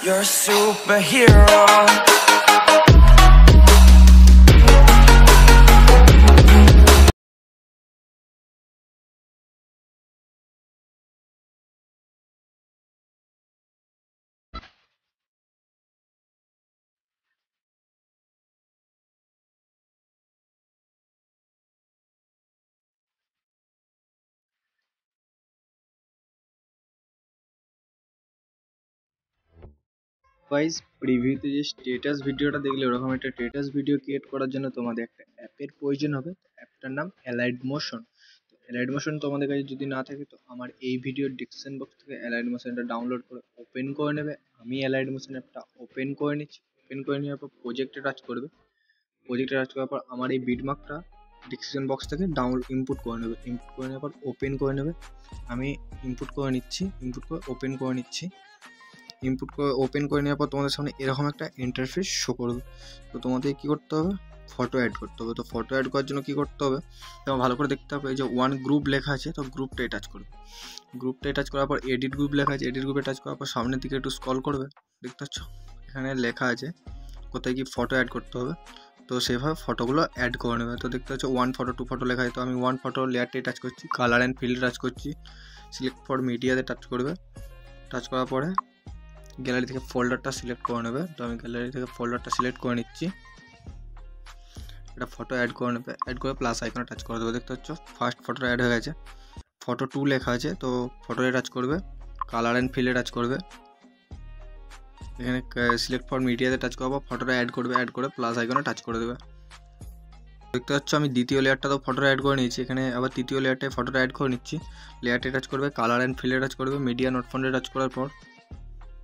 You're a superhero. Guys, প্রিভিউতে যে status ভিডিওটা দেখলে ওরকম একটা স্ট্যাটাস ভিডিও ক্রিয়েট করার জন্য তোমাদের একটা অ্যাপের প্রয়োজন হবে। অ্যাপটার নাম অ্যালাইড মোশন। অ্যালাইড মোশন তোমাদের কাছে যদি না থাকে তো আমার এই ভিডিওর ডিসক্রিপশন বক্স থেকে অ্যালাইড মোশনটা ডাউনলোড করে ওপেন করে নেবে। আমি অ্যালাইড মোশন অ্যাপটা ওপেন করে নিচ্ছি। ওপেন করে নেওয়ার পর প্রজেক্টে টাচ করবে। প্রজেক্টে টাচ করার পর আমার এই বিটমার্কটা ডিসক্রিপশন বক্স থেকে ইনপুট করে নেবে। ইনপুট করে নেওয়ার পর ওপেন করে নেবে। আমি ইনপুট করে নিচ্ছি। ইনপুট করে ওপেন করে নিচ্ছি। ইনপুট করে ওপেন করে নেওয়ার পর তোমাদের সামনে এরকম একটা ইন্টারফেস শো করবে। তো তোমাদের কী করতে হবে? ফটো অ্যাড করতে হবে। তো ফটো অ্যাড করার জন্য কী করতে হবে? তোমার ভালো করে দেখতে হবে, এই যে ওয়ান গ্রুপ লেখা আছে, তো গ্রুপটাই টাচ করবে। গ্রুপটাই টাচ করার পর এডিট গ্রুপ লেখা আছে, এডিট গ্রুপে টাচ করার পর সামনের দিকে একটু স্ক্রল করবে। দেখতে পাচ্ছ এখানে লেখা আছে কোথায় কি ফটো অ্যাড করতে হবে। তো সেভাবে ফটোগুলো অ্যাড করে নেবে। তো দেখতে পাচ্ছ 1 ফটো 2 ফটো লেখা আছে। তো আমি 1 ফটো লেয়ারটাই টাচ করছি, কালার অ্যান্ড ফিল্ড টাচ করছি, সিলেক্ট ফর মিডিয়াতে টাচ করবে। টাচ করার পরে গ্যালারি থেকে ফোল্ডারটা সিলেক্ট করে নেবে। তো আমি গ্যালারি থেকে ফোল্ডারটা সিলেক্ট করে নিচ্ছি। এটা ফটো অ্যাড করে নেবে। অ্যাড করে প্লাস আইকনে টাচ করে দেবে। দেখতে পাচ্ছ ফার্স্ট ফটোটা অ্যাড হয়ে গেছে। ফটো 2 লেখা আছে, তো ফটোতে টাচ করবে, কালার অ্যান্ড ফিল্ডে টাচ করবে। এখানে সিলেক্ট ফর মিডিয়াতে টাচ করবো, ফটোটা অ্যাড করবে। অ্যাড করে প্লাস আইকনে টাচ করে দেবে। দেখতে পাচ্ছ আমি দ্বিতীয় লেয়ারটা তো ফটোটা অ্যাড করে নিয়েছি। এখানে আবার তৃতীয় লেয়ারটায় ফটোটা অ্যাড করে নিচ্ছি। লেয়ারটা টাচ করবে, কালার অ্যান্ড ফিল্ডে টাচ করবে, মিডিয়া নোট ফন্টে টাচ করার পর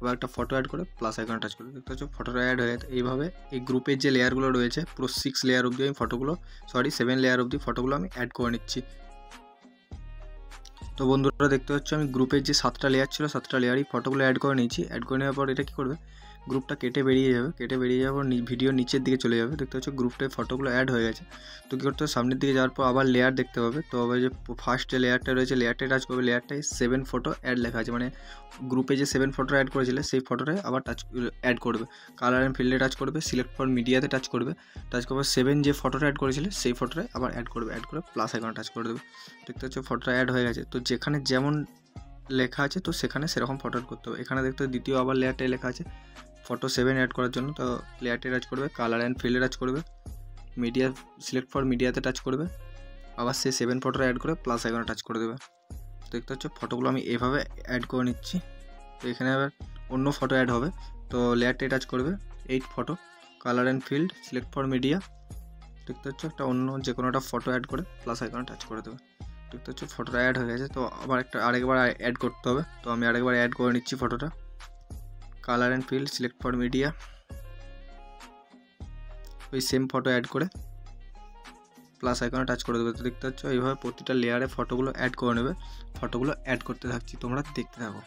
আবার একটা ফটো অ্যাড করে প্লাস আইকনে টাচ করবে। দেখতে পাচ্ছ ফটোটা অ্যাড হয়ে গেছে। এইভাবে এই গ্রুপের যে লেয়ারগুলো রয়েছে পুরো 7 লেয়ার অবধি ফটোগুলো আমি অ্যাড করে নিচ্ছি। তো বন্ধুরা দেখতে পাচ্ছ আমি গ্রুপের যে 7টা লেয়ার ছিল 7টা লেয়ারই ফটোগুলো অ্যাড করে নিয়েছি। অ্যাড করে নেওয়ার পর এটা কী করবে? গ্রুপটা কেটে বেরিয়ে যাবে। কেটে বেরিয়ে যাওয়ার পর ভিডিও নিচের দিকে চলে যাবে। দেখতে পাচ্ছ গ্রুপটায় ফটোগুলো অ্যাড হয়ে গেছে। তো কী করতে হবে? সামনের দিকে যাওয়ার পর আবার লেয়ার দেখতে পাবে। তো আবার যে ফার্স্ট যে লেয়ারটা রয়েছে লেয়ারটায় টাচ করবে। লেয়ারটায় 7 ফটো অ্যাড লেখা আছে, মানে গ্রুপে যে 7 ফটো অ্যাড করেছিলে সেই ফটোটায় আবার অ্যাড করবে। কালার অ্যান্ড ফিল্ডে টাচ করবে, সিলেক্ট ফর মিডিয়াতে টাচ করবে। টাচ করবে 7 যে ফটোটা অ্যাড করেছিলে সেই ফটোটায় আবার অ্যাড করবে। অ্যাড করে প্লাস আইকনে টাচ করে দেবে। দেখতে পাচ্ছ ফটোটা অ্যাড হয়ে গেছে। তো যেখানে যেমন লেখা আছে তো সেখানে সেরকম ফটো অ্যাড করতে হবে। এখানে দেখতে দ্বিতীয় আবার লেয়ারটায় লেখা আছে ফটো 7 অ্যাড করার জন্য। তো লেয়ারটায় টাচ করবে, কালার অ্যান্ড ফিল্ডে টাচ করবে, মিডিয়া সিলেক্ট ফর মিডিয়াতে টাচ করবে, আবার সে 7 ফটোটা অ্যাড করে প্লাস আইকনে টাচ করে দেবে। দেখতে পাচ্ছ ফটোগুলো আমি এভাবে অ্যাড করে নিচ্ছি। তো এখানে আবার অন্য ফটো অ্যাড হবে। তো লেয়ারটায় টাচ করবে, 8 photo, colour and field, select for media. দেখতে পাচ্ছ একটা অন্য যে কোনো একটা ফটো অ্যাড করে প্লাস আইকনে টাচ করে দেবে। দেখতে পাচ্ছ ফটোটা অ্যাড হয়ে গেছে। তো আবার আরেকবার অ্যাড করতে হবে। তো আমি আরেকবার অ্যাড করে নিচ্ছি ফটোটা, colour and field, select for media, ওই সেম ফটো অ্যাড করে প্লাস আইকনে টাচ করে দেবে। তো দেখতে পাচ্ছ এইভাবে প্রতিটা লেয়ারে ফটোগুলো অ্যাড করে নেবে। ফটোগুলো অ্যাড করতে থাকছি, তোমরা দেখতে থাকো।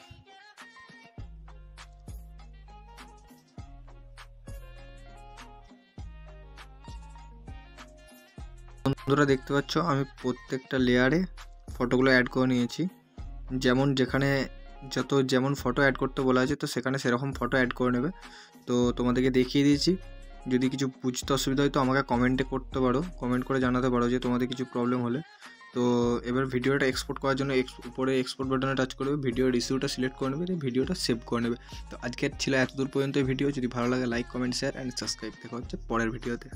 বন্ধুরা দেখতে পাচ্ছ আমি প্রত্যেকটা লেয়ারে ফটোগুলো অ্যাড করে নিয়েছি। যেখানে যেমন ফটো অ্যাড করতে বলা আছে তো সেখানে সেরকম ফটো অ্যাড করে নেবে। তো তোমাদেরকে দেখিয়ে দিয়েছি। যদি কিছু বুঝতে অসুবিধা হয় তো আমাকে কমেন্টে করতে পারো, কমেন্ট করে জানাতে পারো যে তোমাদের কিছু প্রবলেম হলে। তো এবার ভিডিওটা এক্সপোর্ট করার জন্য উপরে এক্সপোর্ট বাটনে টাচ করবে, ভিডিওর ইস্যুটা সিলেক্ট করে নেবে, ভিডিওটা সেভ করে নেবে। তো আজকের ছিল এতদূর পর্যন্ত ভিডিও। যদি ভালো লাগে like, comment, share and subscribe. দেখা হচ্ছে পরের ভিডিওতে।